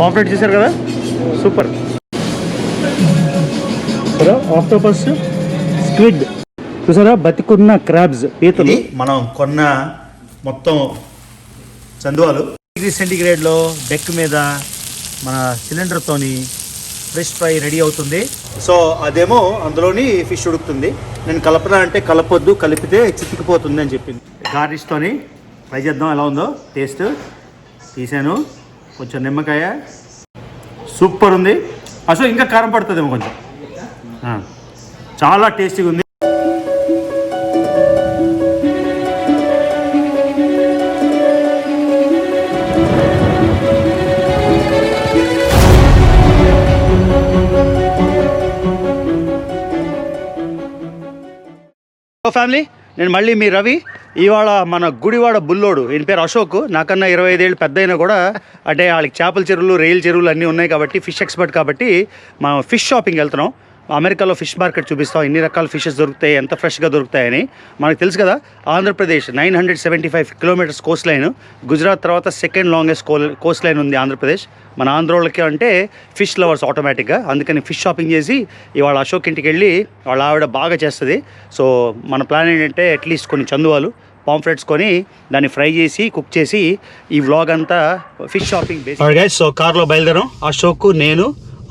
Pamphlet చేశారు కదా, super. చూసారా ఆక్టోపస్, స్క్విడ్, చూసారా బతికున్న క్రాబ్స్, పీతలు. మనం కొన్న మొత్తం చందువాలు. డిగ్రీ సెంటిగ్రేడ్లో డెక్ మీద మన సిలిండర్తోని ఫ్రెష్ ఫ్రై రెడీ అవుతుంది. సో అదేమో అందులోని ఫిష్ ఉడుకుతుంది. నేను కలపనా అంటే కలపొద్దు, కలిపితే చితికిపోతుంది అని చెప్పింది. గార్నిష్తోని ట్రై చేద్దాం ఎలా ఉందో టేస్ట్. తీసాను, కొంచెం నిమ్మకాయ, సూపర్ ఉంది. అసలు ఇంకా కారం పడుతుందేమో కొంచెం, చాలా టేస్టీగా ఉంది. ఫ్యామిలీ, నేను మళ్ళీ మీ రవి. ఇవాళ మన గుడివాడ బుల్లోడు, ఈయన పేరు అశోక్, నాకన్నా 25 ఏళ్ళు పెద్ద అయినా కూడా, అంటే వాళ్ళకి చేపల చెరువులు, రొయ్యల చెరువులు అన్నీ ఉన్నాయి కాబట్టి, ఫిష్ ఎక్స్పర్ట్ కాబట్టి మనం ఫిష్ షాపింగ్ వెళ్తున్నాం. అమెరికాలో ఫిష్ మార్కెట్ చూపిస్తాం, ఎన్ని రకాల ఫిషెస్ దొరుకుతాయి, ఎంత ఫ్రెష్గా దొరుకుతాయని. మనకు తెలుసు కదా, Andhra Pradesh 975 kilometres Coast line, Gujarat తర్వాత సెకండ్ లాంగెస్ట్ కోస్ట్ లైన్ ఉంది ఆంధ్రప్రదేశ్. మన ఆంధ్రోళ్ళకి అంటే ఫిష్ లవర్స్ ఆటోమేటిక్గా, అందుకని ఫిష్ షాపింగ్ చేసి ఇవాళ అశోక్ ఇంటికి వెళ్ళి వాళ్ళ ఆవిడ బాగా చేస్తుంది. సో మన ప్లాన్ ఏంటంటే అట్లీస్ట్ కొన్ని చందువాలు, పాంఫ్లెట్స్ కొని దాన్ని ఫ్రై చేసి కుక్ చేసి ఈ వ్లాగ్ అంతా ఫిష్ షాపింగ్ బేస్. సో కార్లో బయలుదేరాం, అశోక్, నేను,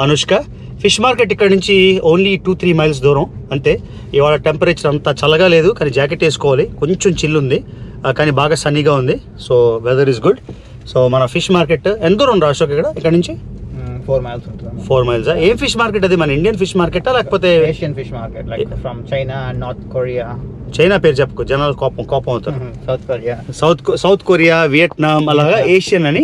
అనుష్క. ఫిష్ మార్కెట్ ఇక్కడ నుంచి ఓన్లీ 2-3 మైల్స్ దూరం అంతే. ఇవాళ టెంపరేచర్ అంతా చల్లగా లేదు, కానీ జాకెట్ వేసుకోవాలి, కొంచెం చిల్లు ఉంది, కానీ బాగా సన్నీగా ఉంది. So weather is good. So మన ఫిష్ మార్కెట్ ఎంత దూరం రా అశోక్? ఇక్కడ నుంచి 4 miles ఉంటుంది. 4 miles. ఏం ఫిష్ మార్కెట్ అది? మన ఇండియన్ ఫిష్ మార్కెటా లేకపోతే Asian fish market, like from China, north Korea. China పేరు చెప్పుకో, జనాలు కోపం అవుతారు. South Korea, south Korea, Vietnam, అలాగా ఏషియన్ అని,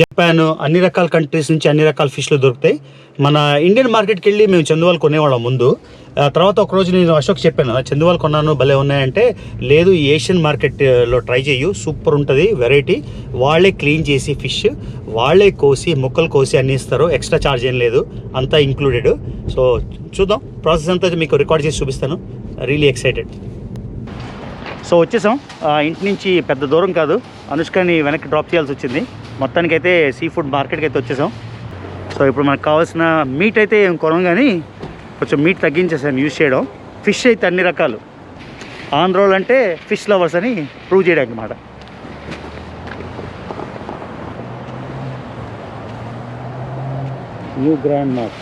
జపాన్, అన్ని రకాల కంట్రీస్ నుంచి అన్ని రకాల ఫిష్లు దొరుకుతాయి. మన ఇండియన్ మార్కెట్కి వెళ్ళి మేము చందువాలు కొనేవాళ్ళం ముందు. తర్వాత ఒకరోజు నేను అశోక్ చెప్పాను, చందువాలు కొన్నాను భలే ఉన్నాయంటే, లేదు ఈ ఏషియన్ మార్కెట్లో ట్రై చేయు, సూపర్ ఉంటుంది వెరైటీ. వాళ్ళే క్లీన్ చేసి ఫిష్ వాళ్ళే కోసి ముక్కలు కోసి అన్ని ఇస్తారు, ఎక్స్ట్రా ఛార్జ్ ఏం లేదు, అంతా ఇంక్లూడెడ్. సో చూద్దాం, ప్రాసెస్ అంతా మీకు రికార్డ్ చేసి చూపిస్తాను. Really excited. సో వచ్చేసాం, ఇంటి నుంచి పెద్ద దూరం కాదు, అనుష్కని వెనక్కి డ్రాప్ చేయాల్సి వచ్చింది. మొత్తానికైతే సీ ఫుడ్ మార్కెట్కి అయితే వచ్చేసాం. సో ఇప్పుడు మనకు కావాల్సిన మీట్ అయితే ఏం కొనం, కానీ కొంచెం మీట్ తగ్గించేసాను యూజ్ చేయడం. ఫిష్ అయితే అన్ని రకాలు, ఆంధ్రోళ్ళు అంటే ఫిష్ లవర్స్ అని ప్రూవ్ చేయడానికి అన్నమాట. New grand mark.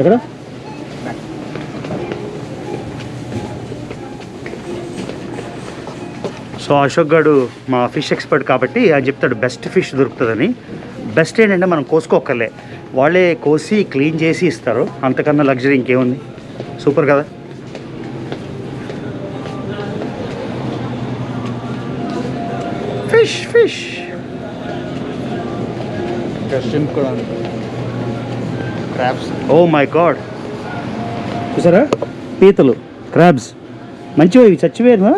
ఎక్కడ? సో అశోక్ గారు మా ఫిష్ ఎక్స్పర్ట్ కాబట్టి ఆయన చెప్తాడు బెస్ట్ ఫిష్ దొరుకుతుందని. బెస్ట్ ఏంటంటే మనం కోసుకోకర్లే, వాళ్ళే కోసి క్లీన్ చేసి ఇస్తారు, అంతకన్నా లగ్జరీ ఇంకేముంది. సూపర్ కదా. Fish fish oh my god, చూసారా పీతలు, క్రాబ్స్ మంచివా ఇవి? చచ్చిపోయాను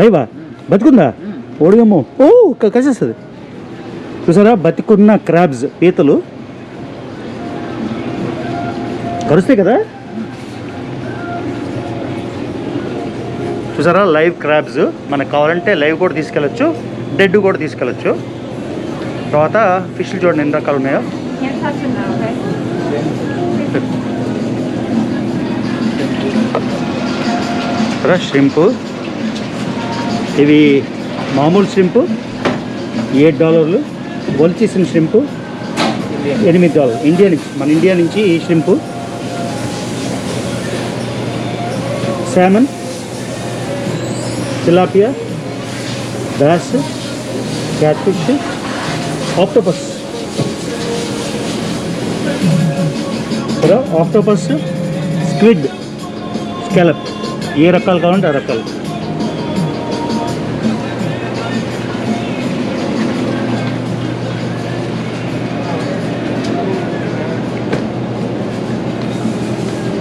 లైవా? బతుకుందా? ఓడిగమ్మో, ఓ కలిసేస్తుంది. చూసారా బతికున్న క్రాబ్స్, పీతలు కరుస్తాయి కదా. చూసారా లైవ్ క్రాబ్స్, మనకు కావాలంటే లైవ్ కూడా తీసుకెళ్ళచ్చు, డెడ్ కూడా తీసుకెళ్ళచ్చు. తర్వాత ఫిష్లు చూడండి ఎన్ని రకాలు ఉన్నాయో. ష్రింపు, ఇవి మామూలు ష్రింపు $8, ఒలిచేసిన ష్రింపు $8. ఇండియా నుంచి, మన ఇండియా నుంచి ఈ shrimp. Salmon, tilapia, bass, catfish, octopus. Octopus, squid, scallop, ఏ రకాలు కావాలంటే ఆ రకాలు.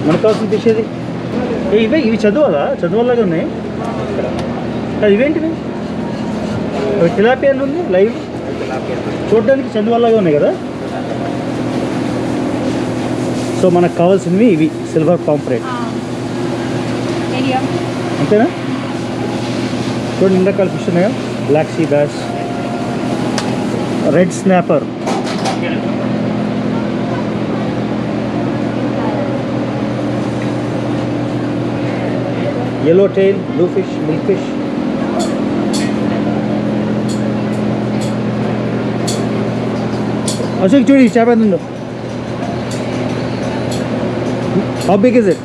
మనకు కావాల్సిన ఫిష్ ఇది. ఇవి చదువులాగా ఉన్నాయి. ఇవేంటివి? తిలాపియా ఉంది లైవ్, చూడడానికి చదువులాగా ఉన్నాయి కదా. సో సో మనకు కావాల్సినవి ఇవి సిల్వర్ పాంఫ్రెట్ మీడియం. అంతేనా? చూడండి ఎన్ని రకాల ఫిష్ ఉన్నాయో. Black sea bass, red snapper, yellow tail, blue fish, milk fish. Ashok, చూడు చేప ఎంత ఉందో. How big is it?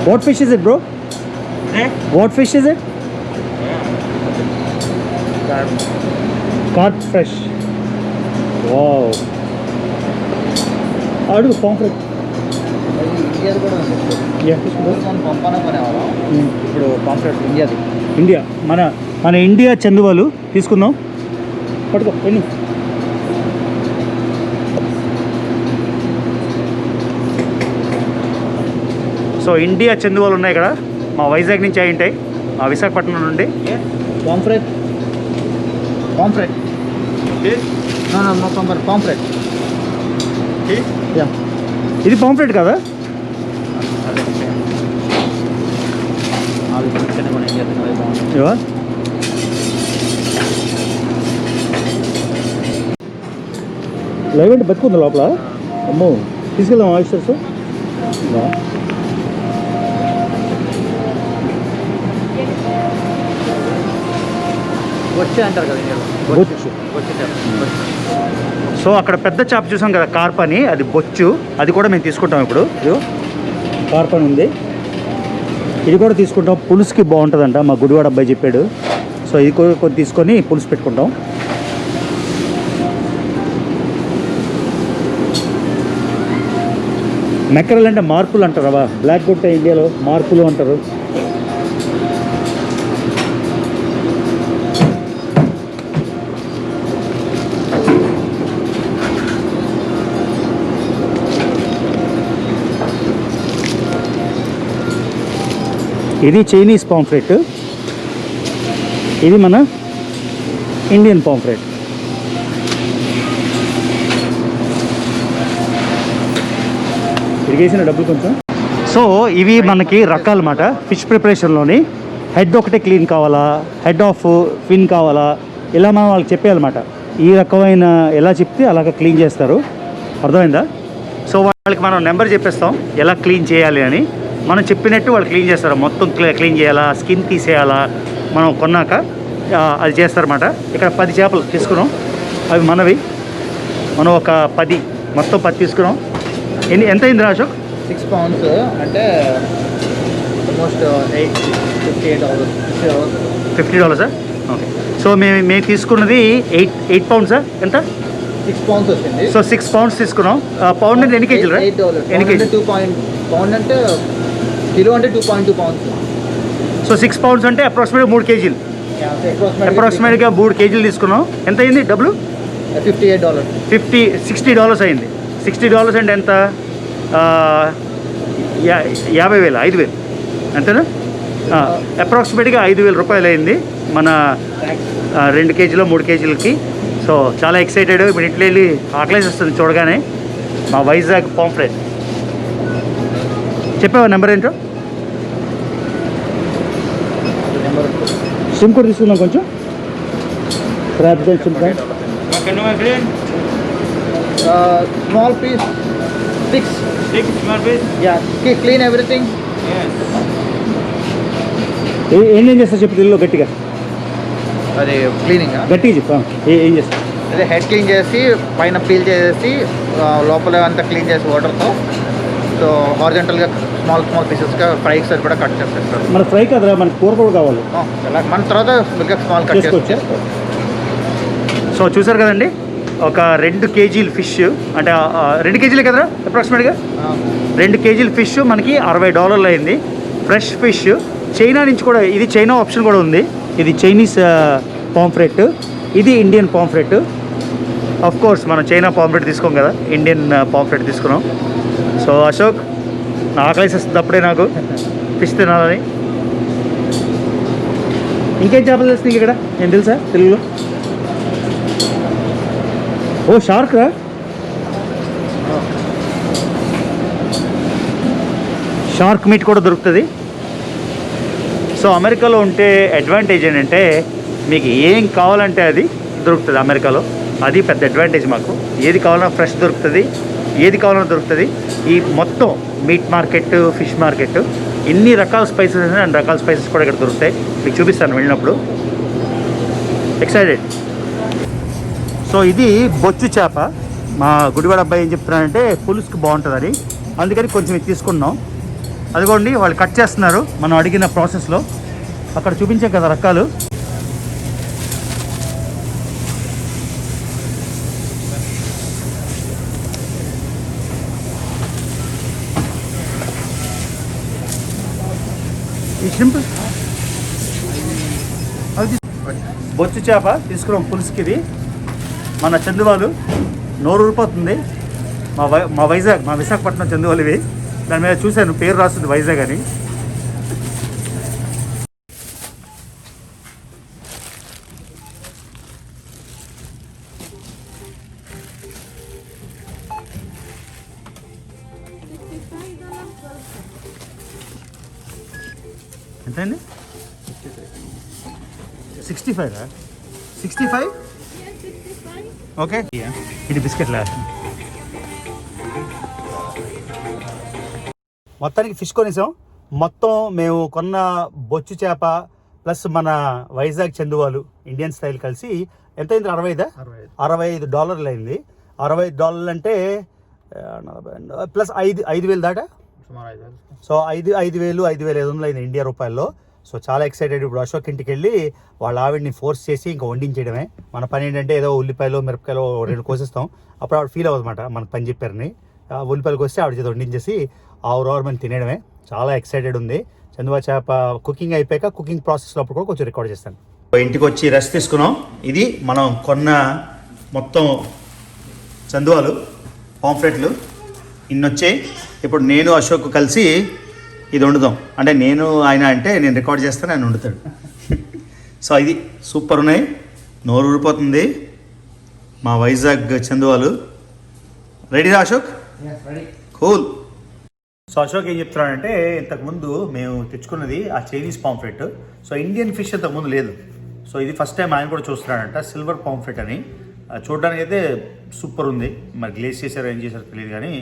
What fish is it, bro? What fish is it? Carp fresh. Wow. అడుగు పాంఫ్రెట్. ఇండియాది కూడా ఉంది. Yeah. పంపన కొనేవాళ్ళం. ఇప్పుడు pamphlet ఇండియాది. India మన India చందువాలు తీసుకుందాం. పట్టుకో ఎన్ని. సో ఇండియా చందువాలు ఉన్నాయి ఇక్కడ. మా వైజాగ్ నుంచి అయి ఉంటాయి, మా విశాఖపట్నం నుండి. Pamphlet pamphlet no pamphlet. ఇది పాంఫ్రెట్ కదా? ఇవా లైవ్ అంటే బతుకుంది లోపల. అమ్మో, తీసుకెళ్దాం ఆయిస్టర్స్. వచ్చే అంటారు కదా ఇండియాలో. బొచ్చు. సో అక్కడ పెద్ద చేప చూసాం కదా, కార్ప్ అని, అది బొచ్చు. అది కూడా మేము తీసుకుంటాం ఇప్పుడు. ఇదిగో కార్ప్ అని ఉంది, ఇది కూడా తీసుకుంటాం. పులుసుకి బాగుంటుందంట, మా గుడివాడ అబ్బాయి చెప్పాడు. సో ఇది కొద్ది తీసుకొని పులుసు పెట్టుకుంటాం. మెక్కరల్ అంటే మార్పులు అంటారు అవా, బ్లాక్ గుట్ట ఇండియాలో మార్పులు అంటారు. ఇది చైనీస్ పాంఫ్రెట్, ఇది మన ఇండియన్ పాంఫ్రెట్. ఇరిగేసిన డబ్బులు కొంచెం. సో ఇవి మనకి రకాలన్నమాట ఫిష్ ప్రిపరేషన్లోని. హెడ్ ఒకటే క్లీన్ కావాలా, హెడ్ ఆఫ్ ఫిన్ కావాలా, ఇలా మనం వాళ్ళకి చెప్పేయాలన్నమాట. ఈ రకమైన ఎలా చెప్తే అలాగ క్లీన్ చేస్తారు. అర్థమైందా? సో వాళ్ళకి మనం నెంబర్ చెప్పేస్తాం ఎలా క్లీన్ చేయాలి అని. మనం చెప్పినట్టు వాళ్ళు క్లీన్ చేస్తారు. మొత్తం క్లీన్ చేయాలా, స్కిన్ తీసేయాలా, మనం కొన్నాక అది చేస్తారన్నమాట. ఇక్కడ 10 చేపలు తీసుకున్నాం, అవి మనవి. మనం ఒక 10 మొత్తం 10 తీసుకున్నాం. ఎంత అయింది అశోక్? 6 pounds అంటే ఆల్మోస్ట్ $50. ఓకే. సో మేము తీసుకున్నది 8 pounds. ఎంత? 6 pounds వచ్చింది. సో 6 pounds తీసుకున్నాం. పౌండ్ అంటే ఎన్ని కేజీలు? ఎన్ని కేజీ? పౌండ్ అంటే కిలో అంటే 2.2 pounds. సో 6 pounds అంటే అప్రాక్సిమేట్గా 3 కేజీలు. అప్రాక్సిమేట్గా 3 కేజీలు తీసుకున్నాం. ఎంత అయింది డబ్బులు? $58. $60 అయింది. $60 అంటే ఎంత? 50,000, 5,000 అంతేనా? అప్రాక్సిమేట్గా 5,000 రూపాయలు అయింది మన 2 కేజీలు 3 కేజీలకి. సో చాలా ఎక్సైటెడ్. ఇప్పుడు ఇంట్లో వెళ్ళి ఆకలేసి చూడగానే. మా వైజాగ్ పాంఫ్రెట్. చెప్పావా నెంబర్ ఏంటో? సిమ్ కూడా తీసుకుందాం కొంచెం. SIM card. Small piece. 6 small piece. Yeah. Clean everything. Yes. ఏం చేస్తా చెప్పు తెలుగులో గట్టిగా. అది క్లీనింగ్ గట్టిగా చెప్పు. ఏం చేస్తా? అదే హెడ్ క్లీన్ చేసి పైన పీల్ చేసేసి లోపల అంతా క్లీన్ చేసి వాటర్తో. సో హారిజంటల్గా స్మాల్ పీసెస్గా ఫ్రైకి సరిపడా కట్ చేసేస్తారు. మన ఫ్రై కదరా, మనకి కూర కూడా కావాలి. మన తర్వాత స్మాల్ కట్ చేసుకోవచ్చు. సో చూసారు కదండి, ఒక 2 కేజీల ఫిష్ అంటే 2 కేజీలే కదరా అప్రాక్సిమేట్గా. 2 కేజీల ఫిష్ మనకి $60 అయింది. ఫ్రెష్ ఫిష్ చైనా నుంచి కూడా. ఇది చైనా ఆప్షన్ కూడా ఉంది. ఇది చైనీస్ పాంఫ్రెట్, ఇది ఇండియన్ పాంఫ్రెట్. ఆఫ్ కోర్స్ మనం చైనా పాంఫ్రెట్ తీసుకోం కదా, ఇండియన్ పాంఫ్రెట్ తీసుకున్నాం. సో అశోక్, నా ఆకలేసేస్తుంది అప్పుడే నాకు ఫిష్ తినాలని. ఇంకేం చేపలు తెలుసు నీకు ఇక్కడ? ఏం తెలుసా తెలుగులో? ఓ షార్క్ రా. షార్క్ మీట్ కూడా దొరుకుతుంది. సో అమెరికాలో ఉంటే అడ్వాంటేజ్ ఏంటంటే మీకు ఏం కావాలంటే అది దొరుకుతుంది అమెరికాలో. అది పెద్ద అడ్వాంటేజ్ మాకు. ఏది కావాలన్నా ఫ్రెష్ దొరుకుతుంది, ఏది కావాలన్నా దొరుకుతుంది. ఈ మొత్తం మీట్ మార్కెట్, ఫిష్ మార్కెట్, ఇన్ని రకాల స్పైసెస్ అన్ని రకాల స్పైసెస్ కూడా ఇక్కడ దొరుకుతాయి. మీకు చూపిస్తాను వెళ్ళినప్పుడు. ఎక్సైటెడ్. సో ఇది బొచ్చు చేప. మా గుడివాడ అబ్బాయి ఏం చెప్తున్నారంటే పులుసుకి బాగుంటుందని, అందుకని కొంచెం ఇది తీసుకున్నాం. అదిగోండి వాళ్ళు కట్ చేస్తున్నారు మనం అడిగిన ప్రాసెస్లో. అక్కడ చూపించాం కదా రకాలు. ఈ షింప్ అది బొచ్చు చేప తీసుకున్నాం పులుసుకి. ఇది మన చందువాలు. నోరు ఊరిపోతుంది. మా వైజాగ్, మా విశాఖపట్నం చందువాలు ఇవి. దాని మీద చూశాను పేరు రాస్తుంది వైజాగ్ అని. ఎంతండి? 65. 65 ఓకే. ఇది బిస్కెట్లా? మొత్తానికి ఫిష్ కొనేసాం. మొత్తం మేము కొన్న బొచ్చు చేప ప్లస్ మన వైజాగ్ చందువాలు ఇండియన్ స్టైల్ కలిసి ఎంత అయింది? 65 $65 అయింది. $65 అంటే ప్లస్ 5,000 దాటా. సో 5,500 అయింది ఇండియా రూపాయల్లో. సో చాలా ఎక్సైటెడ్. ఇప్పుడు అశోక్ ఇంటికి వెళ్ళి వాళ్ళ ఆవిడని ఫోర్స్ చేసి ఇంకా వండించేయడమే. మన పని ఏంటంటే ఏదో ఉల్లిపాయలు మిరపకాయలు 2 కోసిస్తాం. అప్పుడు ఆవిడ ఫీల్ అవ్వదన్నమాట మనకు పని చెప్పారని. ఉల్లిపాయలు కోస్తే ఆవిడ చేత వండించేసి ఆవురు మనం తినేయడమే. చాలా ఎక్సైటెడ్ ఉంది. చందువా చేప కుకింగ్ అయిపోయాక కుకింగ్ ప్రాసెస్లో అప్పుడు కూడా కొంచెం రికార్డ్ చేస్తాను. ఇంటికి వచ్చి రెస్ట్ తీసుకున్నాం. ఇది మనం కొన్న మొత్తం చందువాలు పాంఫ్లెట్లు ఇన్ని వచ్చాయి. ఇప్పుడు నేను అశోక్ కలిసి ఇది వండుదాం. అంటే నేను ఆయన అంటే నేను రికార్డ్ చేస్తాను, ఆయన వండుతాడు. సో ఇది సూపర్ ఉన్నాయి. నోరు ఊరిపోతుంది. మా వైజాగ్ చందువాలు. రెడీరా అశోక్? కూల్. సో అశోక్ ఏం చెప్తున్నాడంటే ఇంతకుముందు మేము తెచ్చుకున్నది ఆ Chinese pamphlet. So Indian fish ఇంతకుముందు లేదు. సో ఇది ఫస్ట్ టైం ఆయన కూడా చూస్తున్నాడంట. సిల్వర్ పాంఫ్లెట్ అని. చూడడానికి అయితే సూపర్ ఉంది. మరి గ్లేస్ చేశారో ఏం చేశారో తెలియదు కానీ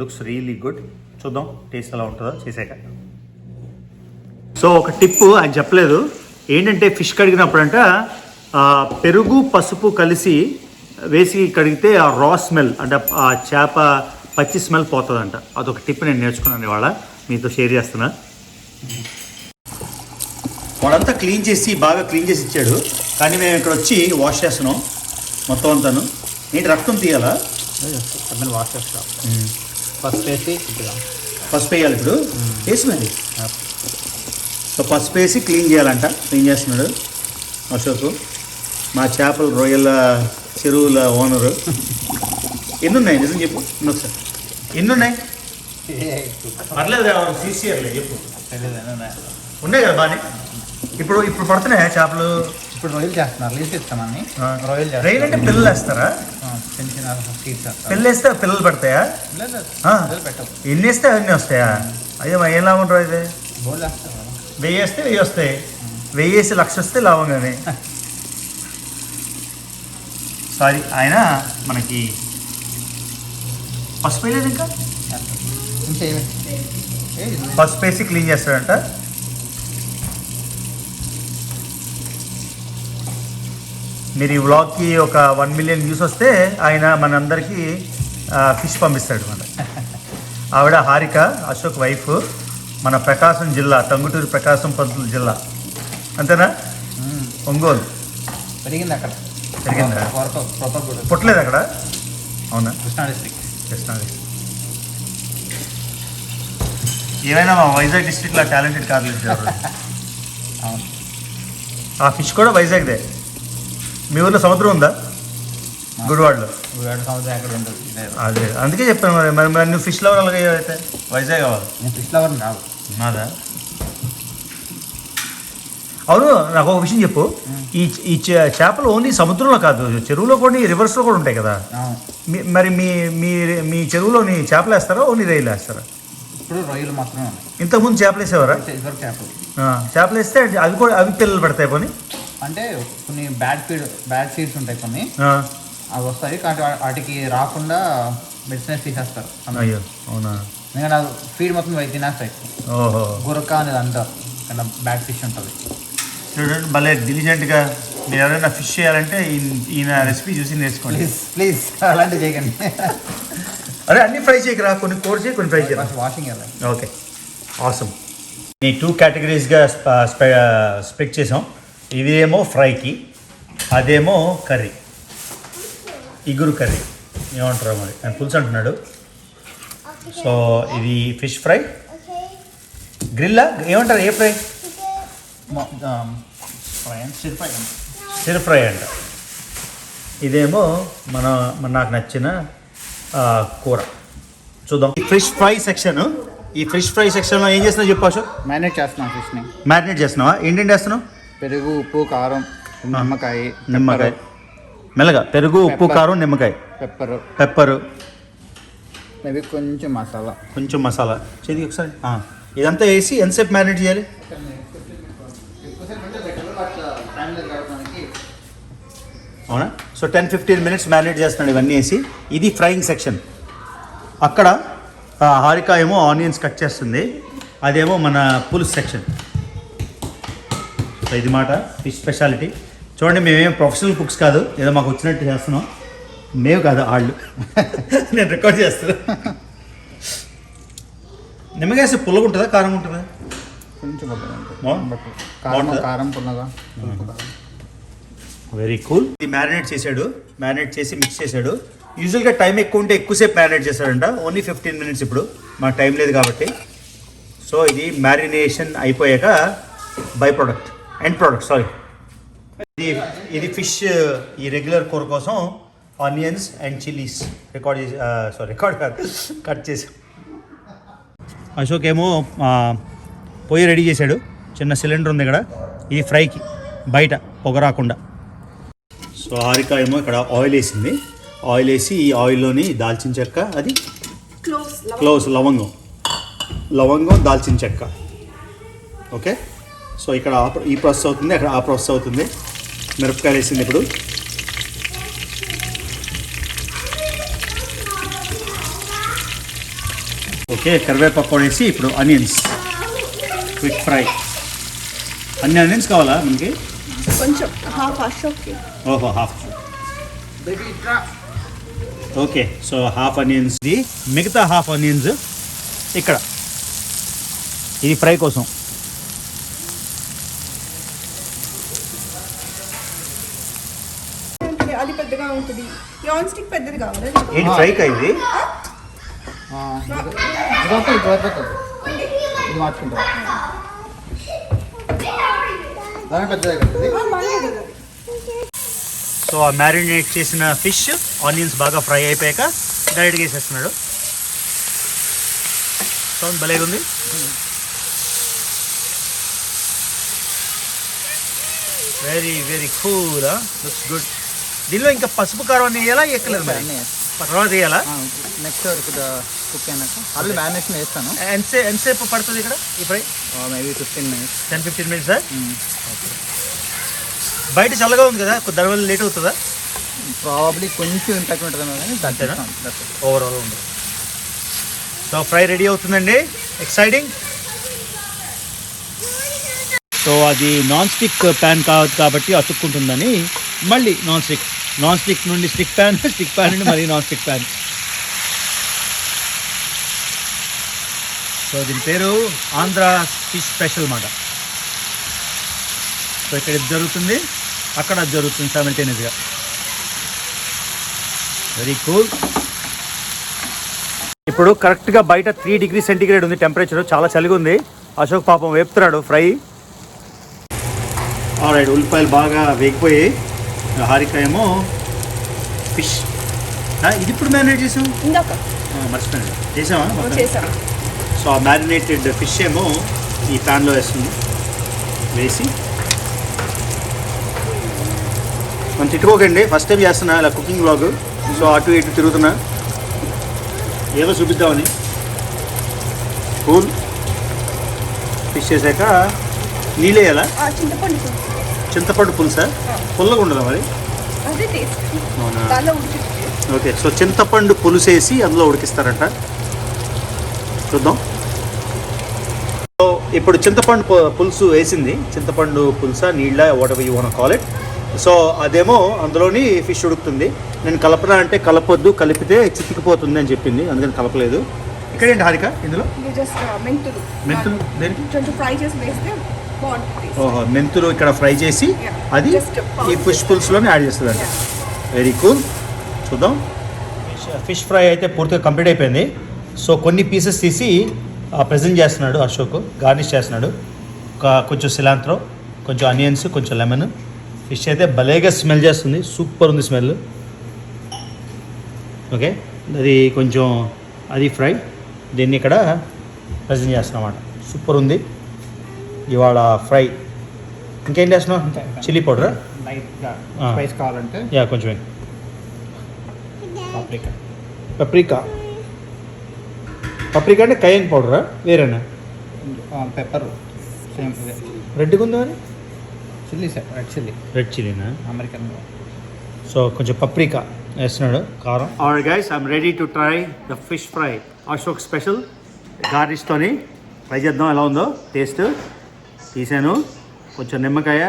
లుక్స్ రియల్లీ గుడ్. చూద్దాం టేస్ట్ ఎలా ఉంటుందో చేసాక. సో ఒక టిప్పు ఆయన చెప్పలేదు ఏంటంటే ఫిష్ కడిగినప్పుడంట పెరుగు పసుపు కలిసి వేసి కడిగితే ఆ రా స్మెల్ అంటే ఆ చేప పచ్చి స్మెల్ పోతుందంట. అదొక టిప్ నేను నేర్చుకున్నాను ఇవాళ మీతో షేర్ చేస్తున్నా. వాడంతా క్లీన్ చేసి బాగా క్లీన్ చేసి ఇచ్చాడు. కానీ మేము ఇక్కడ వచ్చి వాష్ చేస్తున్నాం మొత్తం అంతాను. ఏంటి రక్తం తీయాలా? వాష్ చేస్తాం. పసుపు వేసి పసుపు వేయాలి ఇప్పుడు వేసినది. సో పసుపు వేసి క్లీన్ చేయాలంట. క్లీన్ చేస్తున్నాడు అశోక్, మా చేపల రొయ్యల చెరువుల ఓనరు. ఎన్ని ఉన్నాయి నిజం చెప్పు ఒకసారి. ఎన్ని ఉన్నాయి? పర్లేదు సీసీఆర్లే చెప్పు. ఉన్నాయి కదా బాగానే. ఇప్పుడు పడుతున్నాయా చేపలు? ఇప్పుడు రొయ్యలు చేస్తున్నారు. లీజ్ ఇస్తామని రొయ్యలు రొయ్యలు అంటే పిల్లలు వేస్తారా? చిన్న చిన్న సీడ్స్ పిల్లలు వేస్తే పిల్లలు పడతాయా? పెట్టవు. ఎన్ని వేస్తే అన్నీ వస్తాయా? అయ్యో ఏం లాభం రా ఇది? బోర్డు వేస్తారు. 1000 వేస్తే 1000 వస్తాయి. 1000 వేసి 1,00,000 వస్తే లాభం కానీ. సారీ ఆయన మనకి పసుపు వేయలేదు ఇంకా. పసుపు వేసి క్లీన్ చేస్తాడంట. మీరు ఈ వ్లాగ్కి ఒక 1 మిలియన్ వ్యూస్ వస్తే ఆయన మనందరికీ ఫిష్ పంపిస్తాడు. మన ఆవిడ హారిక, అశోక్ వైఫ్, మన ప్రకాశం జిల్లా టంగుటూరు ప్రకాశం పంతులు జిల్లా. అంతేనా? ఒంగోలు పెరిగింది అక్కడ. పెరిగిందా? పుట్టలేదు అక్కడ? అవునా? కృష్ణా డిస్ట్రిక్ట్. ఏమైనా మా వైజాగ్ డిస్ట్రిక్ట్లో టాలెంటెడ్ కాదు. అవును. ఆ ఫిష్ కూడా వైజాగ్దే. మీ ఊర్లో సముద్రం ఉందా? గుడివాడలో. సముద్రం ఎక్కడ ఉండదు. అదే అందుకే చెప్పాను. మరి నువ్వు ఫిష్ లవర్ అలాగే అయితే వైజాగ్ కావాలి. నేను ఫిష్ లవర్ కాదు. నాదా? అవును, నాకు ఒక విషయం చెప్పు. ఈ చేపలు ఓన్లీ సముద్రంలో కాదు, చెరువులో కూడా రివర్స్లో కూడా ఉంటాయి కదా. మరి మీ చెరువులోని చేపలు వేస్తారా, ఓన్లీ రొయ్యలు వేస్తారా? ఇప్పుడు రొయ్యలు మాత్రమే ఉన్నాయి. ఇంతకుముందు చేపలు వేసేవారా? ఇదివరకు చేపలు. చేపలు వేస్తే అవి పిల్లలు పడతాయి పోనీ? అంటే కొన్ని బ్యాడ్ సీడ్స్ ఉంటాయి కొన్ని, అవి వస్తాయి కానీ వాటికి రాకుండా మెడిసిన్ తీసేస్తారు. అయ్యో అవునా? ఎందుకంటే అది ఫీడ్ మొత్తం అవి తినేస్తాయి. ఓహో, గురక అనేది అంటారు, కానీ బ్యాడ్ ఫిష్ ఉంటుంది. చూడండి భలే డిలిజెంట్గా. మీరు ఎవరైనా ఫిష్ చేయాలంటే ఈయన రెసిపీ చూసి నేర్చుకోండి. ప్లీజ్ అలాంటివి చేయకండి. అరే అన్ని ఫ్రై చేయకరా, కొన్ని కోర్ చేయి, కొన్ని ఫ్రై చేయరా. వాషింగ్ వెళ్ళాలి. Okay, awesome. ఈ 2 కేటగిరీస్గా స్ప్లిట్ చేసాం. ఇదేమో ఫ్రైకి, అదేమో కర్రీ, ఇగురు కర్రీ ఏమంటారు మరి, ఆయన పులుసు అంటున్నాడు. సో ఇది ఫిష్ ఫ్రై, గ్రిల్లా ఏమంటారు, ఏ ఫ్రై? స్టిర్ ఫ్రై అంట. ఇదేమో నాకు నచ్చిన కూర. చూద్దాం. ఈ ఫిష్ ఫ్రై సెక్షన్, ఈ ఫిష్ ఫ్రై సెక్షన్లో ఏం చేస్తున్నావు చెప్పు అశోక్? మ్యారినేట్ చేస్తున్నాం ఫిష్ని. మ్యారినేట్ చేస్తున్నావా? ఏంటంటే వేస్తున్నావు? పెరుగు, ఉప్పు, కారం, నిమ్మకాయ మెల్లగా. పెరుగు, ఉప్పు, కారం, నిమ్మకాయ, పెప్పరు, మేబీ కొంచెం మసాలా చేది ఒకసారి. ఇదంతా వేసి ఎంతసేపు మ్యారినేట్ చేయాలి? అవునా? సో 10-15 minutes మ్యారినేట్ చేస్తున్నాడు ఇవన్నీ వేసి. ఇది ఫ్రైయింగ్ సెక్షన్. అక్కడ హారిక ఏమో ఆనియన్స్ కట్ చేస్తుంది, అదేమో మన పులుసు సెక్షన్. సో ఇది మాట ఫిష్ స్పెషాలిటీ. చూడండి, మేమేం ప్రొఫెషనల్ కుక్స్ కాదు, ఏదో మాకు వచ్చినట్టు చేస్తున్నాం. మేము కాదు వాళ్ళు. నేను రికార్డ్ చేస్తాను. నిమ్మకాయ పుల్లగా ఉంటుందా, కారం ఉంటుందా? కొంచెం కారం పుల్లగా. Very cool. ఇది మ్యారినేట్ చేసి మిక్స్ చేశాడు. యూజువల్గా టైం ఎక్కువ ఉంటే ఎక్కువసేపు మ్యారినేట్ చేశాడంట. ఓన్లీ 15 minutes ఇప్పుడు, మాకు టైం లేదు కాబట్టి. సో ఇది మ్యారినేషన్ అయిపోయాక ఎండ్ ప్రోడక్ట్. సారీ, ఇది ఫిష్ ఈ రెగ్యులర్ కూర కోసం ఆనియన్స్ అండ్ చిల్లీస్ కట్ చేసాం. అశోక్ ఏమో పొయ్యి రెడీ చేశాడు. చిన్న సిలిండర్ ఉంది ఇక్కడ, ఇది ఫ్రైకి, బయట పొగ రాకుండా. సో హారిక ఏమో ఇక్కడ ఆయిల్ వేసింది. ఆయిల్ వేసి ఈ ఆయిల్లోని దాల్చిన చెక్క, అది క్లోవ్స్, లవంగం, దాల్చిన చెక్క. ఓకే, సో ఇక్కడ ఈ ప్రాసెస్ అవుతుంది, అక్కడ ఆ ప్రాసెస్ అవుతుంది. మిరపకాయలు వేసింది ఇప్పుడు. ఓకే, కరివేపాకు వేసి ఇప్పుడు ఆనియన్స్, క్విక్ ఫ్రై. అన్ని ఆనియన్స్ కావాలా మనకి? కొంచెం హాఫ్. ఓహో, half. Okay, so half onions, మిగతా హాఫ్ ఆనియన్స్ ఇక్కడ, ఇది ఫ్రై కోసం. అది పెద్దగా ఉంటుంది. నాన్ స్టిక్ పెద్దది కావాలి. ఏంటి ఫ్రై కా ఇది? ఇది మార్చుకుంటాం. సో ఆ మ్యారినేట్ చేసిన ఫిష్ ఆనియన్స్ బాగా ఫ్రై అయిపోయాక డైరెక్ట్గా వేసేస్తున్నాడు. సౌండ్ భలేగా ఉంది. Very very cool, looks good. దీనిలో ఇంకా పసుపు కారం అన్ని వేయాలా, ఎక్కలేదు మరి? తర్వాత వేయాలా? నెక్స్ట్ కుక్ అయినాక అల్లు మ్యారినేషన్ వేస్తాను. ఎంతసేపు పడుతుంది ఇక్కడ ఈ ఫ్రై? Maybe 15 minutes. 10-15 minutes. బయట చల్లగా ఉంది కదా, దానివల్ల లేట్ అవుతుందా? ప్రాబబ్లీ కొంచెం ఇంపాక్ట్ ఉంటుందేమో కానీ అంతేనా? ఓవరాల్ ఉంది. సో ఫ్రై రెడీ అవుతుందండి. ఎక్సైటింగ్. సో అది నాన్ స్టిక్ ప్యాన్ కావద్దు కాబట్టి అతుక్కుంటుందని మళ్ళీ నాన్ స్టిక్ నుండి స్టిక్ ప్యాన్ నుండి మళ్ళీ నాన్ స్టిక్ ప్యాన్. సో దీని పేరు ఆంధ్ర ఫిష్ స్పెషల్ మాట. సో ఇక్కడ ఇది జరుగుతుంది, అక్కడ అది జరుగుతుంది సైమల్టేనియస్గా. Very cool. ఇప్పుడు కరెక్ట్గా బయట 3 degrees సెంటిగ్రేడ్ ఉంది టెంపరేచర్, చాలా చలిగా ఉంది. అశోక్ పాపం వేపుతున్నాడు ఫ్రై. ఆల్రైట్, ఉల్లిపాయలు బాగా వేగిపోయి, హారిక ఏమో ఫిష్. ఇది ఇప్పుడు మ్యారినేట్ చేసాం, మర్చిపోయాను. చేసామా? సో ఆ మ్యారినేటెడ్ ఫిష్ ఏమో ఈ ప్యాన్లో వేసి మనం తిట్టుకోకండి, ఫస్ట్ టైం చేస్తున్నా ఇలా కుకింగ్ వ్లాగ్. సో అటు ఇటు తిరుగుతున్నా, ఏదో చూపిద్దామని. కూల్. ఫిష్ వేసాక నీళ్ళు వేయాలా? చింతపండు పులుసు. చింతపండు పులుసా? పుల్లగా ఉండదా మరి? అదే టేస్ట్. అవునా? దానిలో ఉడికిస్తే. ఓకే, సో చింతపండు పులుసేసి అందులో ఉడికిస్తారంట. చూద్దాం. సో ఇప్పుడు చింతపండు పులుసు వేసింది. చింతపండు పులుసా నీళ్ళ what ever you want call it. So అదేమో అందులోని ఫిష్ ఉడుకుతుంది. నేను కలపనా అంటే కలపొద్దు, కలిపితే చితికిపోతుంది అని చెప్పింది, అందుకని కలపలేదు. ఇక్కడేంటి హారిక ఇందులో? ఇది జస్ట్ మెంతులు. మెంతులు దేనికి? కొంచెం ఫ్రై చేసి వేస్తే బాగుంటుంది. ఓహో, మెంతులు ఇక్కడ ఫ్రై చేసి Yeah. అది Just ఈ ఫిష్ పులుసులోనే యాడ్ చేస్తుందంట. Very cool. చూద్దాం. ఫిష్ ఫ్రై అయితే పూర్తిగా కంప్లీట్ అయిపోయింది. సో కొన్ని పీసెస్ తీసి ప్రజెంట్ చేస్తున్నాడు అశోక్, గార్నిష్ చేస్తున్నాడు. కొంచెం సిలాంత్రో, కొంచెం ఆనియన్స్, కొంచెం లెమన్. ఫిష్ అయితే భలేగా స్మెల్ చేస్తుంది, సూపర్ ఉంది స్మెల్. ఓకే, అది కొంచెం అది ఫ్రై, దీన్ని ఇక్కడ ప్రజెంట్ చేస్తున్నాం అన్నమాట. సూపర్ ఉంది ఇవాళ ఫ్రై. ఇంకేం చేస్తున్నావు? చిల్లీ పౌడరా? లైట్గా Ah. స్పైస్ కావాలంటే యా, కొంచెం పాప్రికా. పప్రికా. పప్రికా అంటే కయ్యన్ పౌడరా వేరేనా? పెప్పర్ సేమ్ రెడ్గా ఉందా అని? Chilli sir, red chilli, red చిల్లీనా? అమెరికన్. సో కొంచెం పప్రికా వేస్తున్నాడు, కారం. Alright guys, I'm ready to try the fish fry. Ashok special గార్నిష్తోని ట్రై చేద్దాం ఎలా ఉందో టేస్ట్. తీసాను కొంచెం నిమ్మకాయ,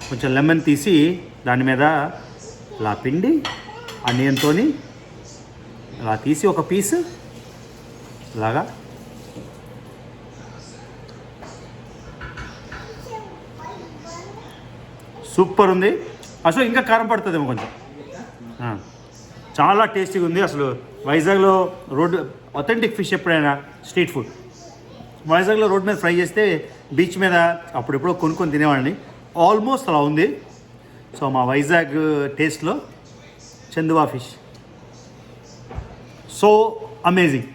కొంచెం లెమన్ తీసి దాని మీద ఇలా పిండి ఆనియన్తో ఇలా తీసి ఒక పీస్ ఇలాగా సూపర్ ఉంది. అసలు ఇంకా కారం పడుతుందేమో కొంచెం. చాలా టేస్టీగా ఉంది. అసలు వైజాగ్లో రోడ్డు అథెంటిక్ ఫిష్ ఎప్పుడైనా స్ట్రీట్ ఫుడ్ వైజాగ్లో రోడ్ మీద ఫ్రై చేస్తే బీచ్ మీద అప్పుడెప్పుడో కొనుక్కొని తినేవాడిని. ఆల్మోస్ట్ అలా ఉంది. సో మా వైజాగ్ టేస్ట్లో చందువా fish so amazing.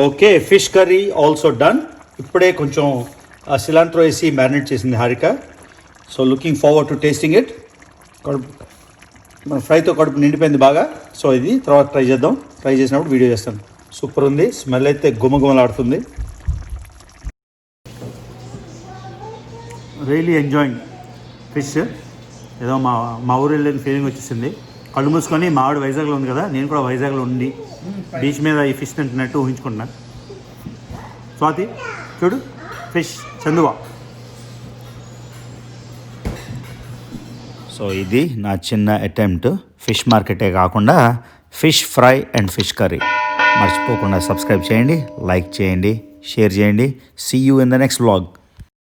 Okay, fish curry also done. ఇప్పుడే కొంచెం సిలాంట్రో వేసి మ్యారినేట్ చేసింది Harika. So looking forward to tasting it. మన ఫ్రైతో కడుపు నిండిపోయింది బాగా. సో ఇది తర్వాత ట్రై చేద్దాం. ట్రై చేసినప్పుడు వీడియో చేస్తాను. సూపర్ ఉంది, స్మెల్ అయితే గుమగుమలాడుతుంది. Really enjoying fish. ఏదో మా ఊరు వెళ్ళిన ఫీలింగ్ వచ్చేసింది. కళ్ళు మూసుకొని మా ఆవిడ వైజాగ్లో ఉంది కదా, నేను కూడా వైజాగ్లో ఉండి బీచ్ మీద ఈ ఫిష్ తింటున్నట్టు ఊహించుకుంటున్నాను. స్వాతి చూడు, ఫిష్ చందువా. సో ఇది నా చిన్న అటెంప్ట్. ఫిష్ మార్కెటే కాకుండా fish fry and fish curry. మర్చిపోకుండా సబ్స్క్రైబ్ చేయండి, లైక్ చేయండి, షేర్ చేయండి. See you in the next vlog.